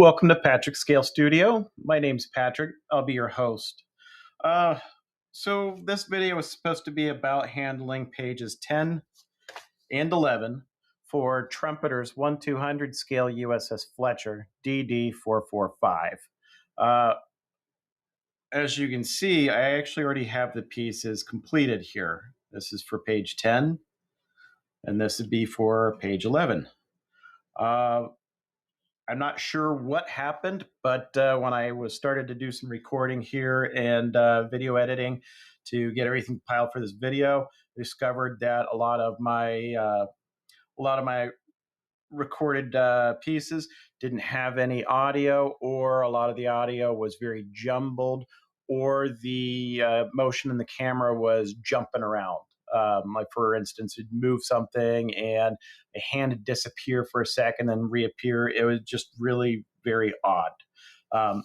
Welcome to Patrick Scale Studio. My name's Patrick. I'll be your host. Uh, so this video is supposed to be about handling pages 10 and 11 for Trumpeter's 1/200 scale USS Fletcher DD-445. As you can see, I actually already have the pieces completed here. This is for page 10, and this would be for page 11. I'm not sure what happened, but when I started to do some recording here and video editing to get everything compiled for this video, I discovered that a lot of my recorded pieces didn't have any audio, or a lot of the audio was very jumbled, or the motion in the camera was jumping around. Like, for instance, it'd move something and a hand would disappear for a second and reappear. It was just really very odd.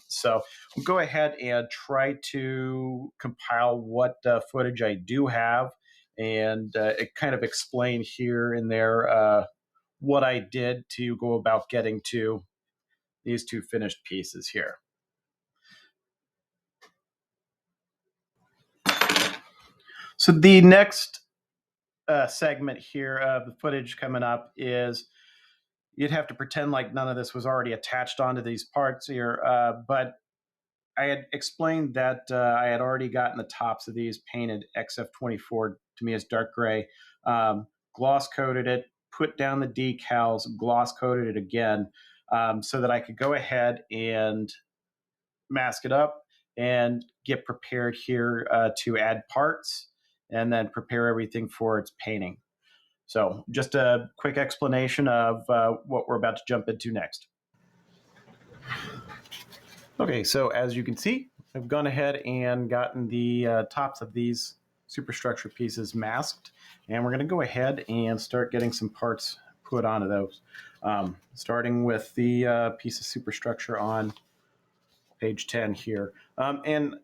So we'll go ahead and try to compile what footage I do have, and it kind of explain here and there what I did to go about getting to these two finished pieces here. So the next segment here of the footage coming up is you'd have to pretend like none of this was already attached onto these parts here, but I had explained that I had already gotten the tops of these painted XF24, to me as dark gray, gloss coated it, put down the decals, gloss coated it again, so that I could go ahead and mask it up and get prepared here to add parts and then prepare everything for its painting. So just a quick explanation of what we're about to jump into next. Okay, so as you can see, I've gone ahead and gotten the tops of these superstructure pieces masked, and we're going to go ahead and start getting some parts put onto those. Starting with the piece of superstructure on page 10 here. And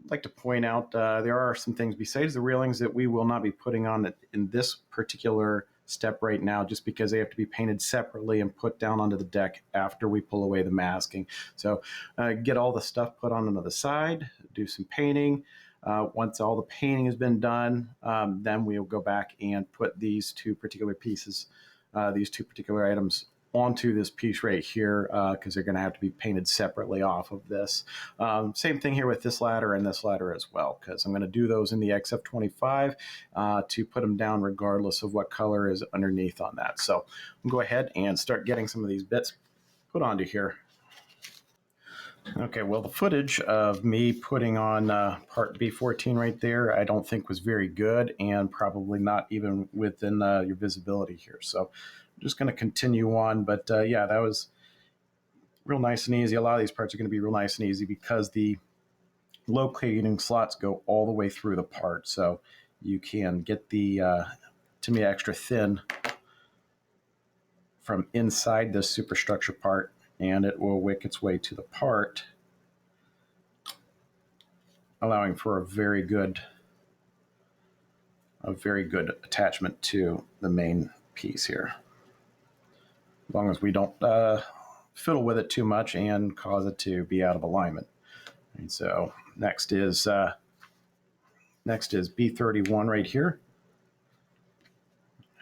I'd like to point out there are some things besides the railings that we will not be putting on in this particular step right now, just because they have to be painted separately and put down onto the deck after we pull away the masking. So get all the stuff put onto the side, do some painting. Once all the painting has been done, then we'll go back and put these two particular pieces, these two particular items onto this piece right here, because they're going to have to be painted separately off of this. Same thing here with this ladder and this ladder as well, because I'm going to do those in the XF25 to put them down regardless of what color is underneath on that. So we'll go ahead and start getting some of these bits put onto here. Okay, well, the footage of me putting on part B14 right there, I don't think was very good, and probably not even within your visibility here. So I'm just going to continue on. But yeah, that was real nice and easy. A lot of these parts are going to be real nice and easy because the locating slots go all the way through the part. So you can get the, to me, extra thin from inside this superstructure part, and it will wick its way to the part, allowing for a very good attachment to the main piece here, as long as we don't fiddle with it too much and cause it to be out of alignment. And so next is B31 right here,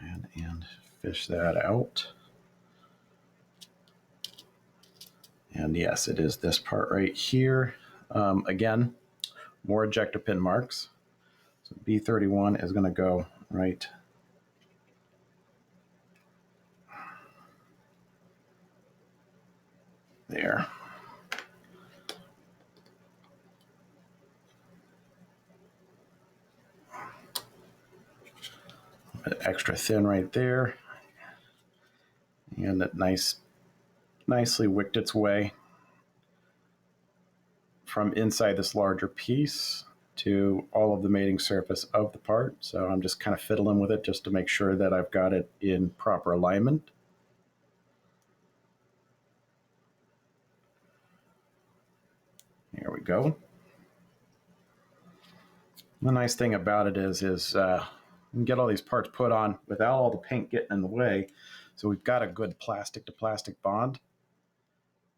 and fish that out. And yes, it is this part right here. Again, more ejector pin marks. So B31 is going to go right there. A bit extra thin right there. And it nicely wicked its way from inside this larger piece to all of the mating surface of the part. So I'm just kind of fiddling with it just to make sure that I've got it in proper alignment. Here we go. The nice thing about it is you can get all these parts put on without all the paint getting in the way. So we've got a good plastic to plastic bond.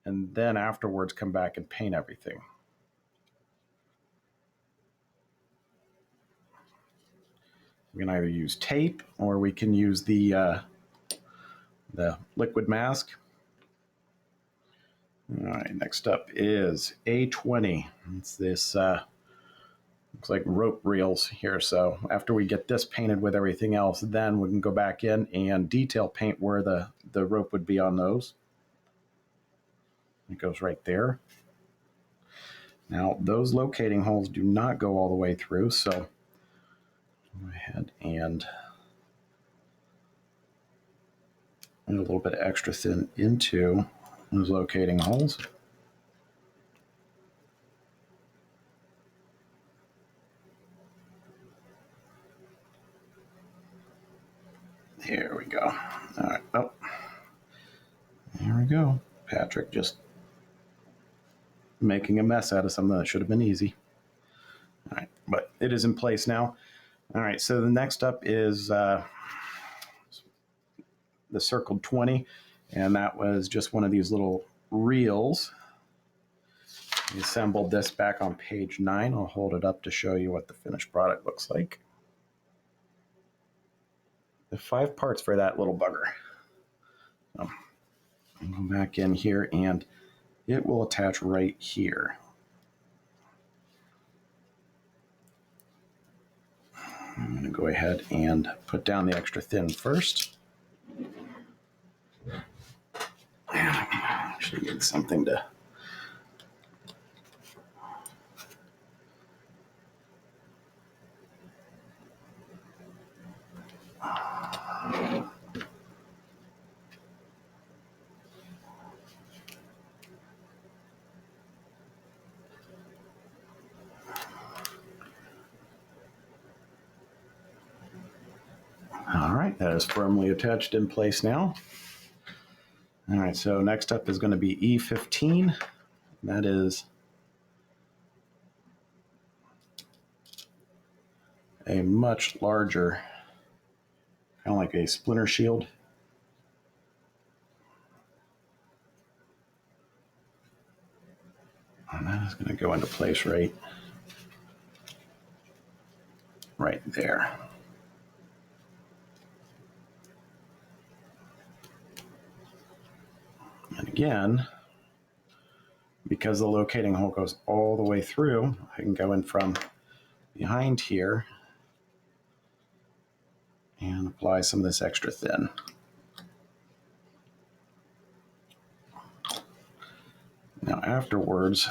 and then afterwards come back and paint everything. We can either use tape or we can use the liquid mask. All right, next up is A20. It's this looks like rope reels here. So after we get this painted with everything else, then we can go back in and detail paint where the rope would be on those. It goes right there. Now those locating holes do not go all the way through, so go ahead and add a little bit extra thin into those locating holes. There we go. All right. Oh, there we go. Patrick just making a mess out of something that should have been easy. All right, but it is in place now. All right, so the next up is the circled 20, and that was just one of these little reels. We assembled this back on page 9. I'll hold it up to show you what the finished product looks like. The 5 parts for that little bugger. So I'll go back in here and it will attach right here. I'm going to go ahead and put down the extra thin first. Actually need something to... All right, that is firmly attached in place now. All right, so next up is going to be E15. That is a much larger, kind of like a splinter shield. And that is going to go into place right there. And again, because the locating hole goes all the way through, I can go in from behind here and apply some of this extra thin. Now afterwards,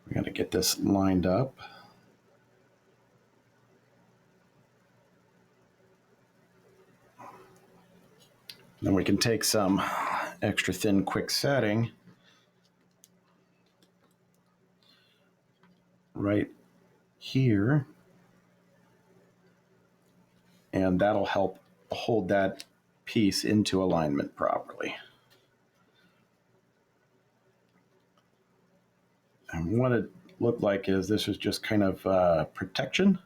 we got to get this lined up. Then we can take some extra thin quick setting right here, and that'll help hold that piece into alignment properly. And what it looked like is this was just kind of protection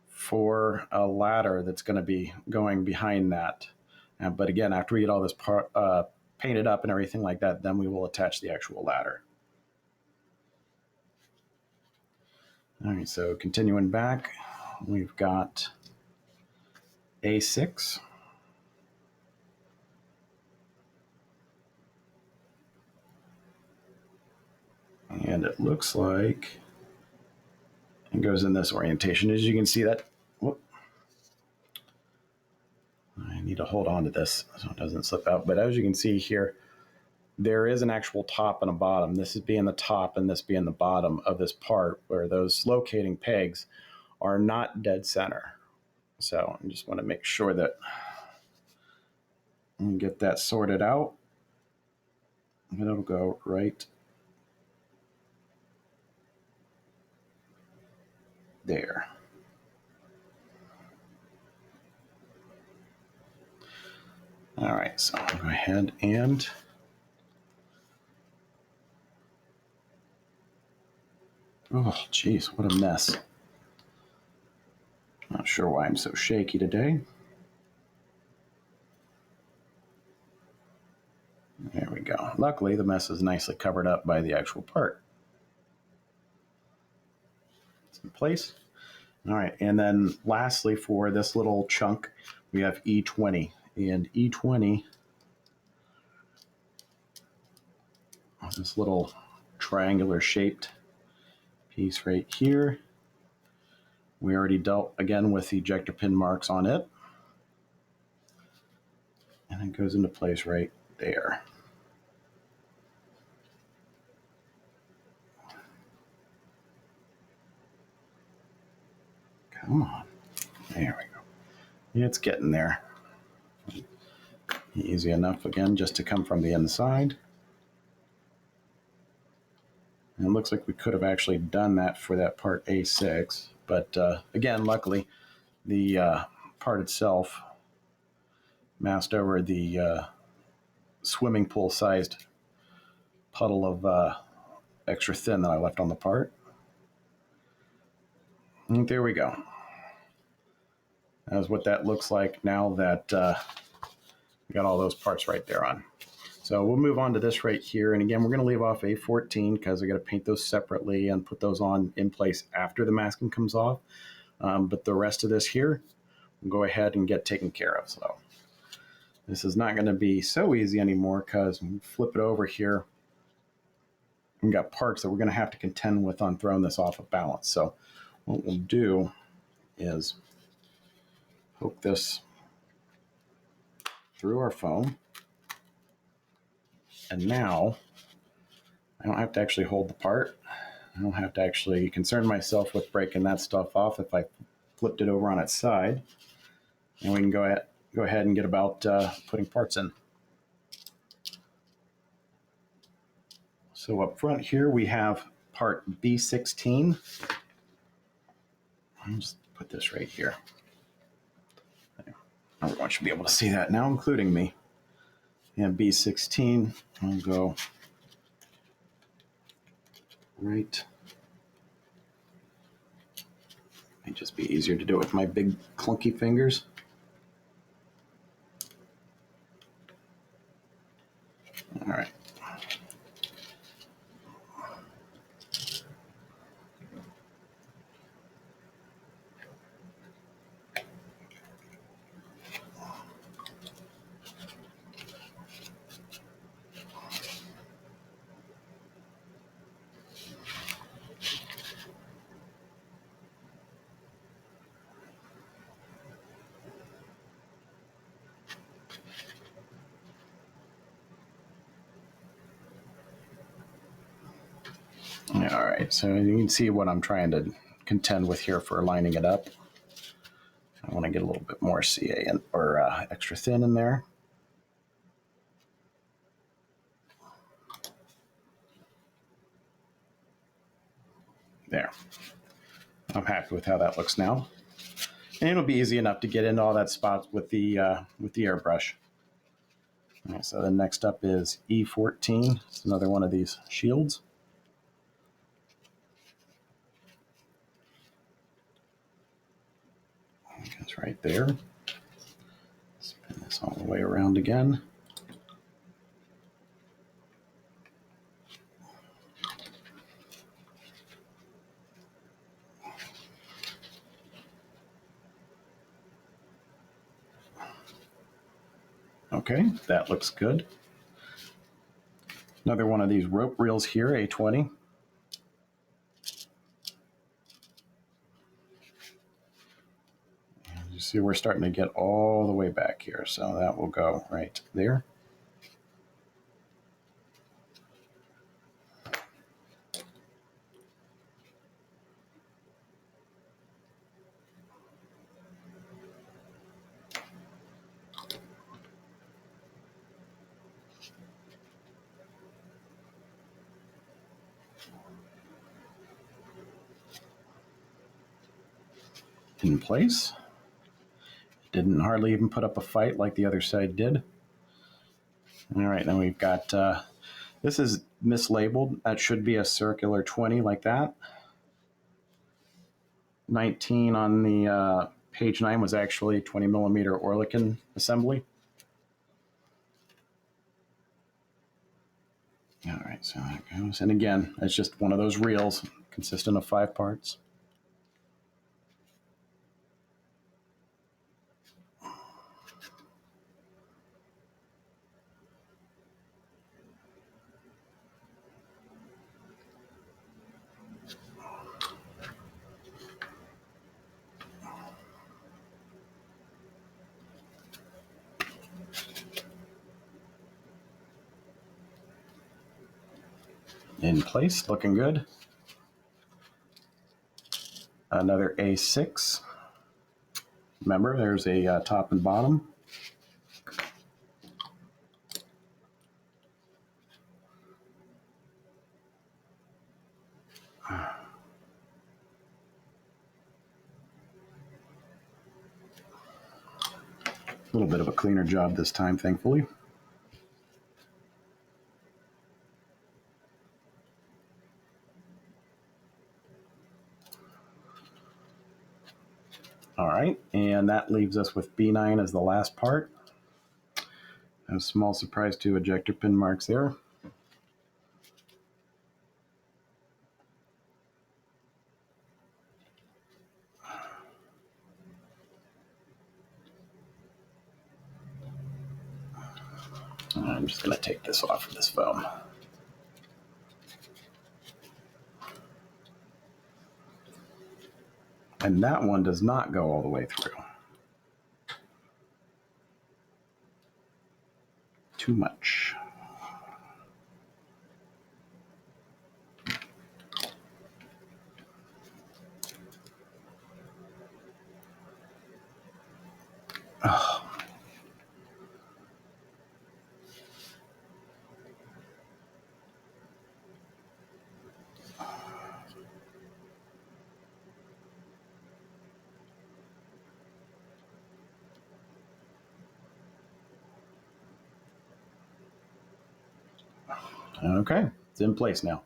for a ladder that's going to be going behind that. But again, after we get all this part painted up and everything like that, then we will attach the actual ladder. All right, so continuing back, we've got A6. And it looks like it goes in this orientation. As you can see that, whoop, I need to hold on to this so it doesn't slip out. But as you can see here, there is an actual top and a bottom. This is being the top and this being the bottom of this part, where those locating pegs are not dead center. So I just want to make sure that we get that sorted out. And it'll go right there. All right, so I'll go ahead and oh, geez, what a mess. Not sure why I'm so shaky today. There we go. Luckily, the mess is nicely covered up by the actual part. It's in place. All right, and then lastly for this little chunk, we have E20. And E20, this little triangular shaped piece right here. We already dealt again with the ejector pin marks on it. And it goes into place right there. Come on. There we go. It's getting there. Easy enough again just to come from the inside. And it looks like we could have actually done that for that part A6. But again, luckily, the part itself masked over the swimming pool sized puddle of extra thin that I left on the part. And there we go. That's what that looks like now that we got all those parts right there on. So we'll move on to this right here. And again, we're going to leave off A14 because I got to paint those separately and put those on in place after the masking comes off. But the rest of this here, we'll go ahead and get taken care of. So this is not going to be so easy anymore because when we flip it over here, we've got parts that we're going to have to contend with on throwing this off of balance. So what we'll do is poke this through our foam. And now I don't have to actually hold the part. I don't have to actually concern myself with breaking that stuff off if I flipped it over on its side. And we can go ahead and get about putting parts in. So up front here we have part B16. I'll just put this right here. Everyone should be able to see that now, including me. And B16, I'll go right. Might just be easier to do it with my big clunky fingers. All right. All right, so you can see what I'm trying to contend with here for lining it up. I want to get a little bit more CA or extra thin in there. There. I'm happy with how that looks now. And it'll be easy enough to get into all that spots with the airbrush. All right, so then next up is E14. It's another one of these shields. It's right there. Spin this all the way around again. Okay, that looks good. Another one of these rope reels here, A20. And you see we're starting to get all the way back here, so that will go right there. In place. Didn't hardly even put up a fight like the other side did. All right, now we've got, this is mislabeled. That should be a circular 20 like that. 19 on the page 9 was actually 20 millimeter Oerlikon assembly. All right, so that goes. And again, it's just one of those reels consistent of 5 parts. In place, looking good. Another A6. Remember, there's a top and bottom. A little bit of a cleaner job this time, thankfully. All right, and that leaves us with B9 as the last part. A small surprise to ejector pin marks there. I'm just going to take this off of this foam. And that one does not go all the way through. Too much. Oh. Okay, it's in place now.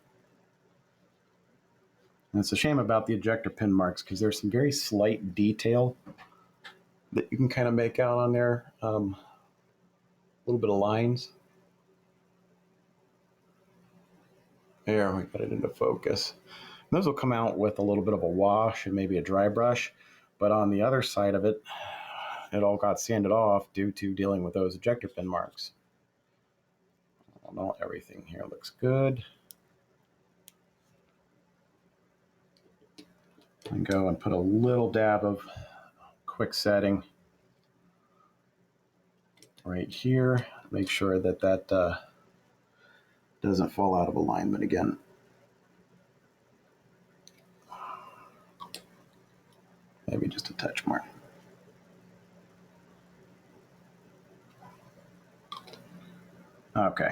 And it's a shame about the ejector pin marks because there's some very slight detail that you can kind of make out on there. A little bit of lines. There, we got it into focus. And those will come out with a little bit of a wash and maybe a dry brush. But on the other side of it, it all got sanded off due to dealing with those ejector pin marks. Well, everything here looks good. And go and put a little dab of quick setting right here. Make sure that that doesn't fall out of alignment again. Maybe just a touch more. Okay.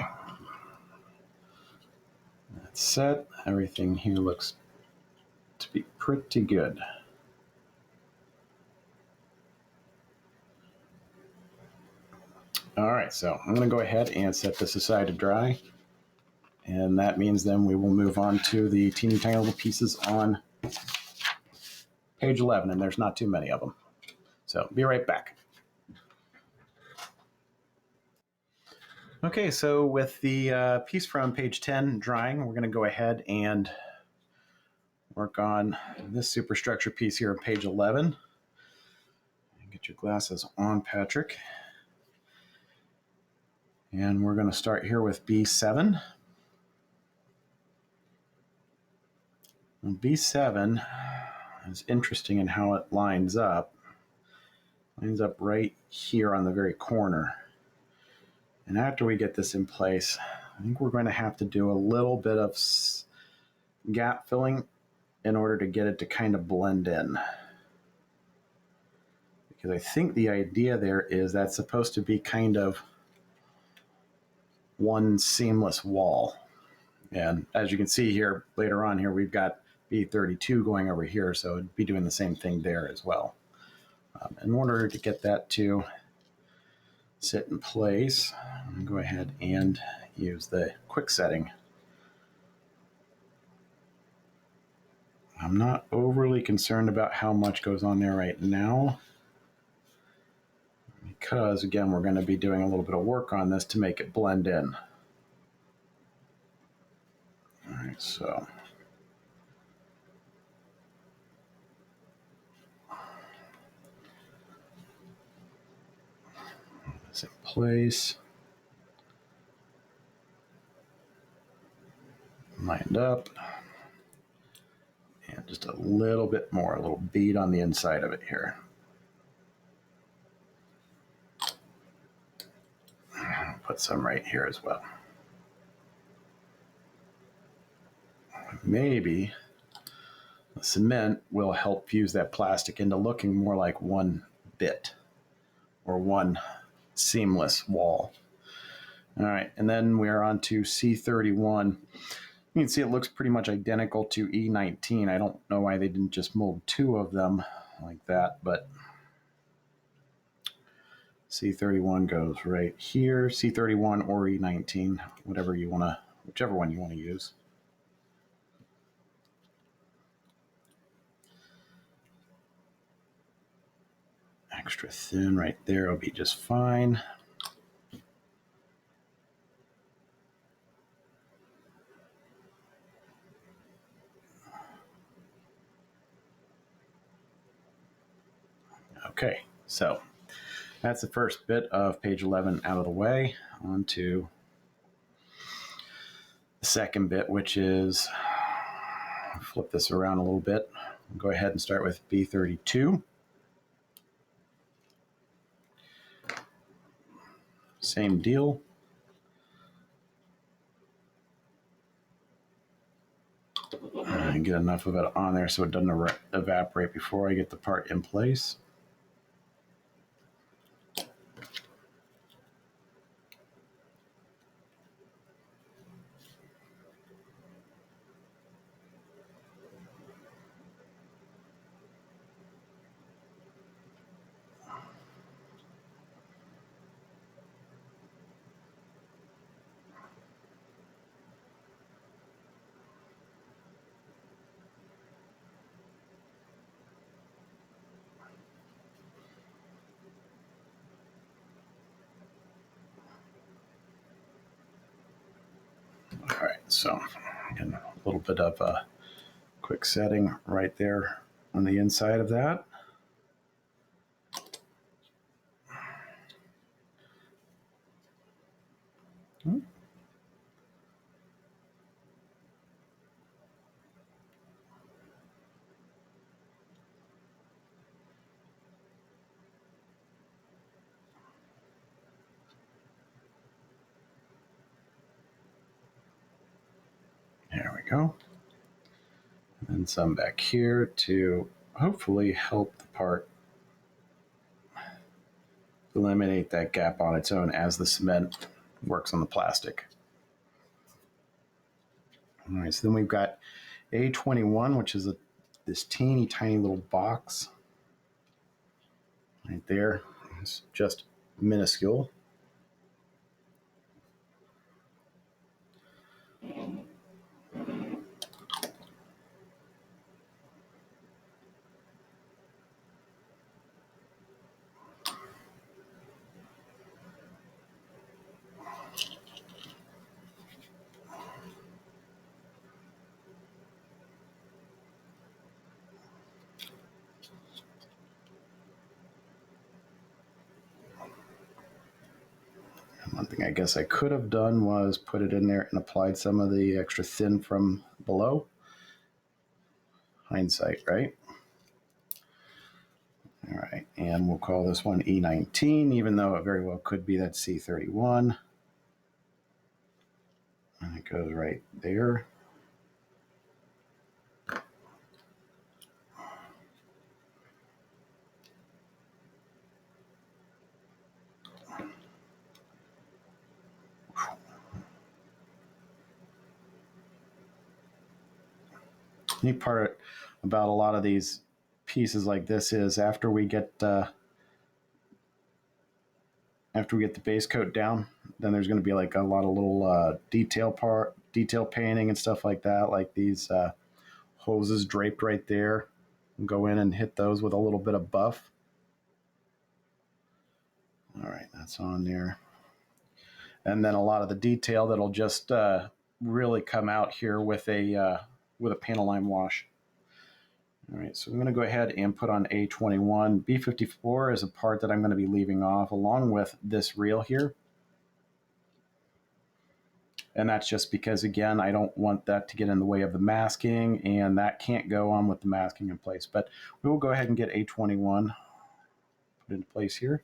That's set. Everything here looks to be pretty good. All right, so I'm going to go ahead and set this aside to dry. And that means then we will move on to the teeny tiny little pieces on page 11, and there's not too many of them. So be right back. Okay, so with the piece from page 10 drying, we're going to go ahead and work on this superstructure piece here on page 11. Get your glasses on, Patrick. And we're going to start here with B7. And B7 is interesting in how it lines up. It lines up right here on the very corner. And after we get this in place, I think we're going to have to do a little bit of gap filling in order to get it to kind of blend in. Because I think the idea there is that's supposed to be kind of one seamless wall. And as you can see here, later on here, we've got B32 going over here, so it'd be doing the same thing there as well. In order to get that to sit in place, I'm going to go ahead and use the quick setting. I'm not overly concerned about how much goes on there right now, because again, we're going to be doing a little bit of work on this to make it blend in. right, so it's in place, lined up, and just a little bit more, a little bead on the inside of it here. I'll put some right here as well. Maybe the cement will help fuse that plastic into looking more like one bit or one seamless wall. All right, and then we are on to C31. You can see it looks pretty much identical to E19. I don't know why they didn't just mold two of them like that, but C31 goes right here. C31 or E19, whatever you want to, whichever one you want to use. Extra thin right there will be just fine. Okay, so that's the first bit of page 11 out of the way. On to the second bit, which is, flip this around a little bit. I'll go ahead and start with B32. Same deal. And get enough of it on there so it doesn't evaporate before I get the part in place. All right, so again, a little bit of a quick setting right there on the inside of that. There we go. And then some back here to hopefully help the part eliminate that gap on its own as the cement works on the plastic. All right, so then we've got A21, which is this teeny tiny little box right there. It's just minuscule. One thing I guess I could have done was put it in there and applied some of the extra thin from below. Hindsight, right? All right, and we'll call this one E19, even though it very well could be that C31. And it goes right there. The neat part about a lot of these pieces like this is after we get the base coat down, then there's going to be like a lot of little detail painting and stuff like that, like these hoses draped right there. We'll go in and hit those with a little bit of buff. All right, that's on there. And then a lot of the detail that'll just really come out here with a panel line wash. All right, so I'm going to go ahead and put on A21. B54 is a part that I'm going to be leaving off along with this reel here. And that's just because, again, I don't want that to get in the way of the masking, and that can't go on with the masking in place. But we will go ahead and get A21 put into place here.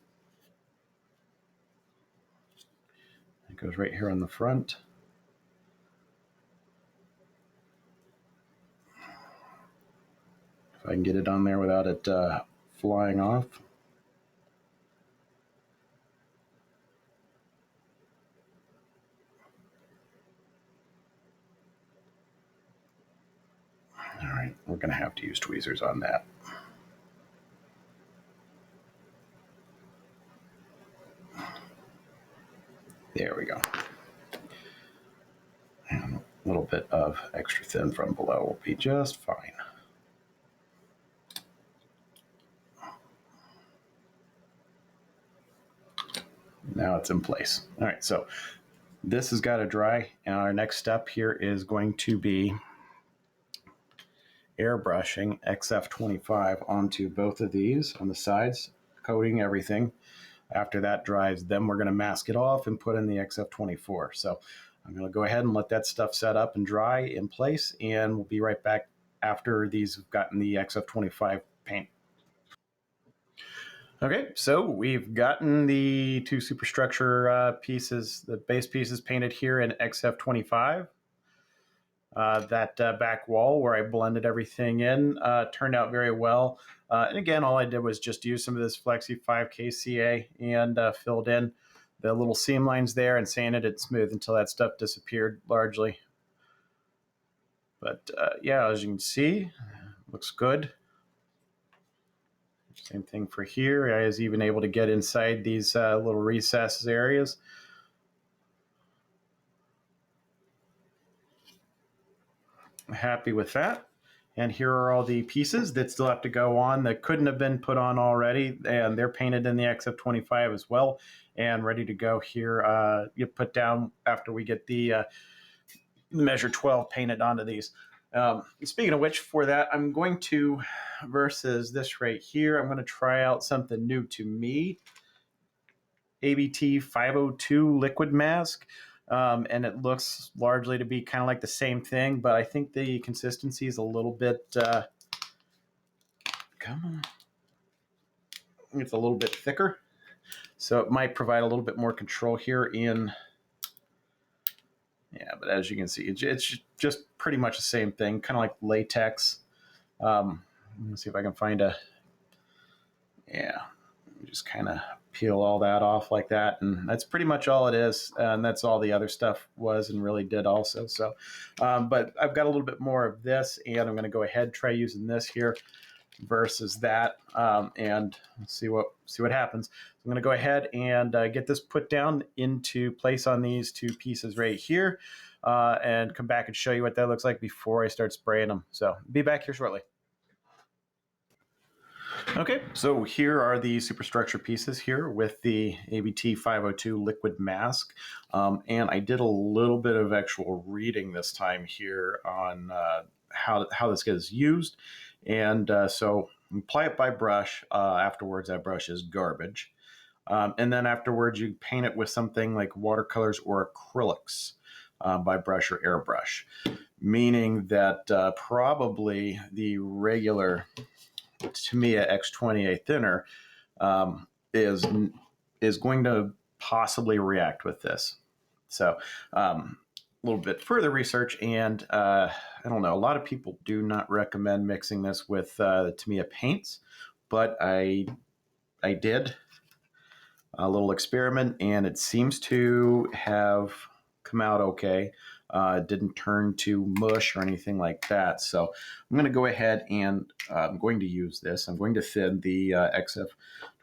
It goes right here on the front. If I can get it on there without it flying off. All right, we're going to have to use tweezers on that. There we go. And a little bit of extra thin from below will be just fine. Now it's in place. All right, so this has got to dry, and our next step here is going to be airbrushing XF25 onto both of these on the sides, coating everything. After that dries, then we're going to mask it off and put in the XF24. So I'm going to go ahead and let that stuff set up and dry in place, and we'll be right back after these have gotten the XF25 paint. Okay, so we've gotten the two superstructure pieces, the base pieces painted here in XF25. That back wall where I blended everything in turned out very well. And again, all I did was just use some of this Flexi 5KCA and filled in the little seam lines there and sanded it smooth until that stuff disappeared largely. But yeah, as you can see, looks good. Same thing for here. I was even able to get inside these little recesses areas. Happy with that. And here are all the pieces that still have to go on that couldn't have been put on already, and they're painted in the XF25 as well and ready to go here. You put down after we get the measure 12 painted onto these. Speaking of which, for that, I'm going to, versus this right here, I'm going to try out something new to me. ABT 502 liquid mask. And it looks largely to be kind of like the same thing, but I think the consistency is a little bit, it's a little bit thicker. So it might provide a little bit more control here in, yeah, but as you can see, it's just pretty much the same thing, kind of like latex. Let me see if I can find a, yeah, just kind of peel all that off like that, and that's pretty much all it is, and that's all the other stuff was and really did also. So but I've got a little bit more of this, and I'm going to go ahead and try using this here versus that, and see what happens. So I'm going to go ahead and get this put down into place on these two pieces right here, and come back and show you what that looks like before I start spraying them. So be back here shortly. Okay, so here are the superstructure pieces here with the ABT 502 liquid mask. And I did a little bit of actual reading this time here on how this gets used. And so apply it by brush. Afterwards, that brush is garbage. And then afterwards, you paint it with something like watercolors or acrylics by brush or airbrush. Meaning that probably the regular Tamiya X28 thinner is going to possibly react with this. So a little bit further research, and I don't know, a lot of people do not recommend mixing this with the Tamiya paints, but I did a little experiment, and it seems to have come out okay. It didn't turn to mush or anything like that. So I'm going to go ahead and I'm going to use this. I'm going to thin the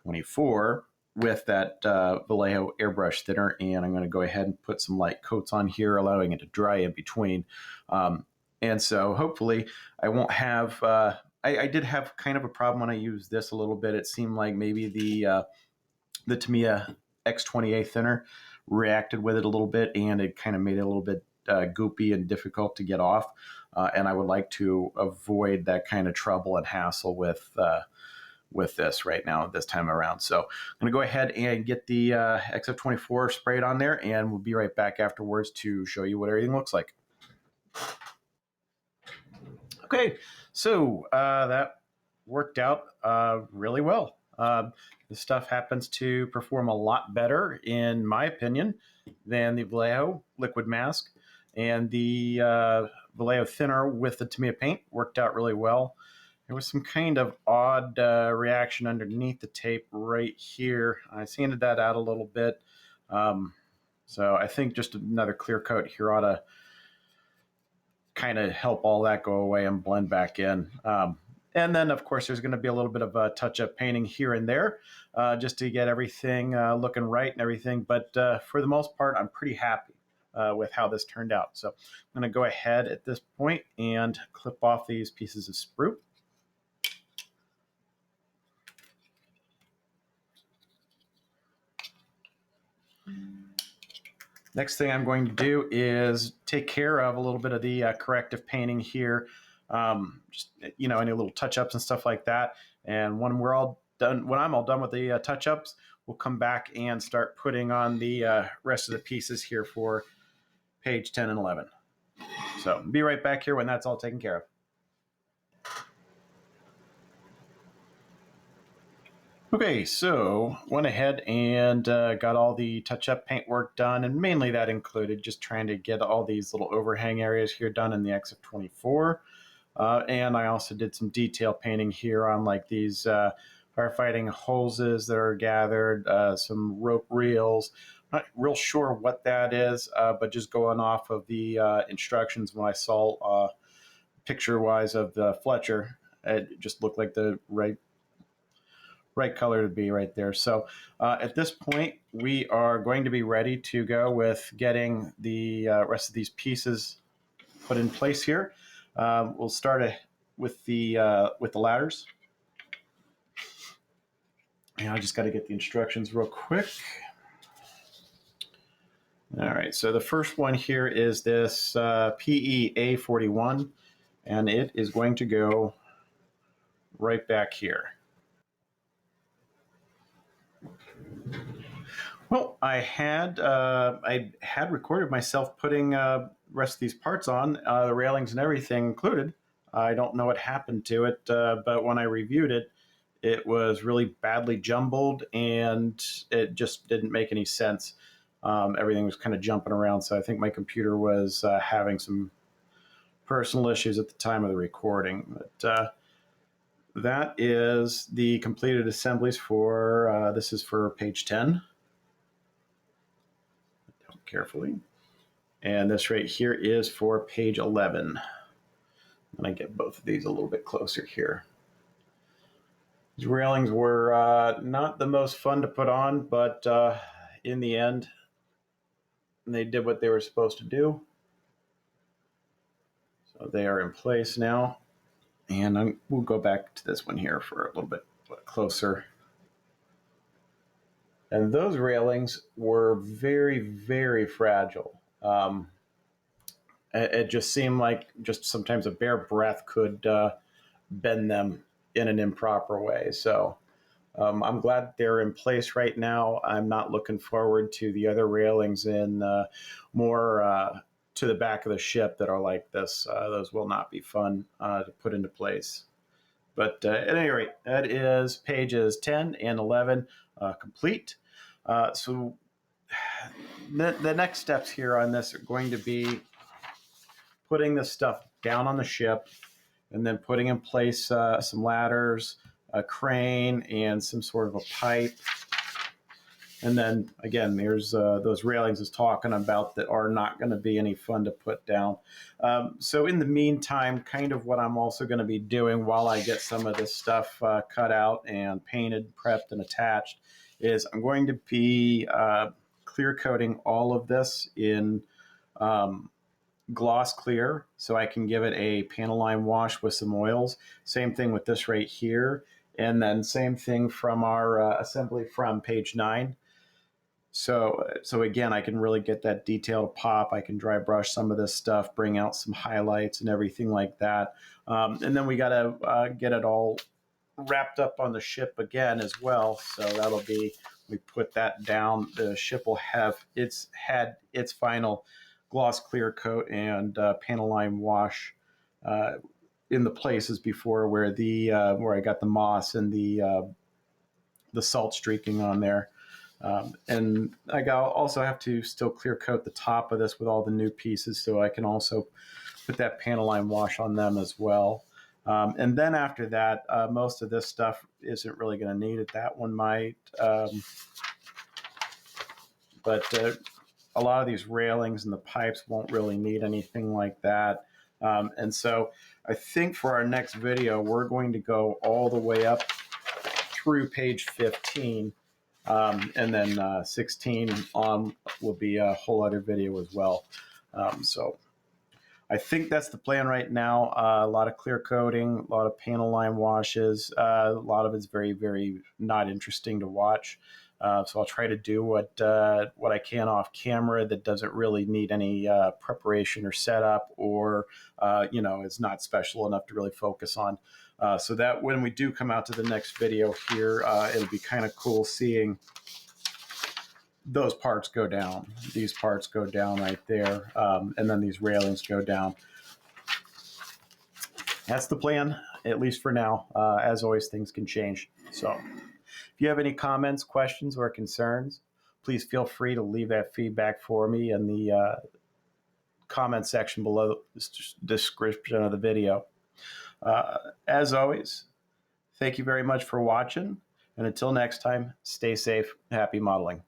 XF24 with that Vallejo airbrush thinner, and I'm going to go ahead and put some light coats on here, allowing it to dry in between. And so hopefully I won't have, I did have kind of a problem when I used this a little bit. It seemed like maybe the Tamiya X28 thinner reacted with it a little bit, and it kind of made it a little bit goopy and difficult to get off. And I would like to avoid that kind of trouble and hassle with this right now, this time around. So I'm going to go ahead and get the XF24 sprayed on there, and we'll be right back afterwards to show you what everything looks like. Okay, so that worked out really well. This stuff happens to perform a lot better, in my opinion, than the Vallejo liquid mask. And the Vallejo thinner with the Tamiya paint worked out really well. There was some kind of odd reaction underneath the tape right here. I sanded that out a little bit. So I think just another clear coat here ought to kind of help all that go away and blend back in. And then, of course, there's going to be a little bit of a touch-up painting here and there just to get everything looking right and everything. But for the most part, I'm pretty happy with how this turned out. So I'm going to go ahead at this point and clip off these pieces of sprue. Next thing I'm going to do is take care of a little bit of the corrective painting here. Just, you know, any little touch-ups and stuff like that. And when we're all done, when I'm all done with the touch-ups, we'll come back and start putting on the rest of the pieces here for page 10 and 11. So be right back here when that's all taken care of. Okay, so went ahead and got all the touch-up paint work done, and mainly that included just trying to get all these little overhang areas here done in the XF24. And I also did some detail painting here on like these firefighting hoses that are gathered, some rope reels. Not real sure what that is, but just going off of the instructions when I saw picture-wise of the Fletcher, it just looked like the right color to be right there. So at this point, we are going to be ready to go with getting the rest of these pieces put in place here. We'll start with the ladders. And I just got to get the instructions real quick. All right, so the first one here is this PEA41, and it is going to go right back here. Well, I had recorded myself putting the rest of these parts on, the railings and everything included. I don't know what happened to it, but when I reviewed it, it was really badly jumbled, and it just didn't make any sense. Everything was kind of jumping around, so I think my computer was having some personal issues at the time of the recording. But that is the completed assemblies for, this is for page 10. Carefully. And this right here is for page 11. And I get both of these a little bit closer here. These railings were not the most fun to put on, but in the end, they did what they were supposed to do. So they are in place now. And we'll go back to this one here for a little bit closer. And those railings were very, very fragile. It just seemed like just sometimes a bare breath could bend them in an improper way. So I'm glad they're in place right now. I'm not looking forward to the other railings in more to the back of the ship that are like this. Those will not be fun to put into place. But at any rate, that is pages 10 and 11 complete. So the next steps here on this are going to be putting this stuff down on the ship and then putting in place some ladders, a crane, and some sort of a pipe. And then, again, there's those railings I was talking about that are not going to be any fun to put down. So in the meantime, kind of what I'm also going to be doing while I get some of this stuff cut out and painted, prepped, and attached is I'm going to be clear coating all of this in gloss clear so I can give it a panel line wash with some oils. Same thing with this right here. And then same thing from our assembly from page 9. So again, I can really get that detail to pop. I can dry brush some of this stuff, bring out some highlights and everything like that. And then we got to get it all wrapped up on the ship again as well. So that'll be, we put that down. The ship will have had its final gloss clear coat and panel line wash in the places before where where I got the moss and the salt streaking on there. And also have to still clear coat the top of this with all the new pieces, so I can also put that panel line wash on them as well. And then after that, most of this stuff isn't really going to need it. That one might, but a lot of these railings and the pipes won't really need anything like that. And so I think for our next video, we're going to go all the way up through page 15. And then 16 on will be a whole other video as well. So I think that's the plan right now. A lot of clear coating, a lot of panel line washes. A lot of it's very, very not interesting to watch. So I'll try to do what I can off camera that doesn't really need any preparation or setup, or is not special enough to really focus on. So that when we do come out to the next video here, it'll be kind of cool seeing those parts go down. These parts go down right there, and then these railings go down. That's the plan, at least for now. As always, things can change. So if you have any comments, questions, or concerns, please feel free to leave that feedback for me in the comment section below the description of the video. As always, thank you very much for watching, and until next time, stay safe, happy modeling.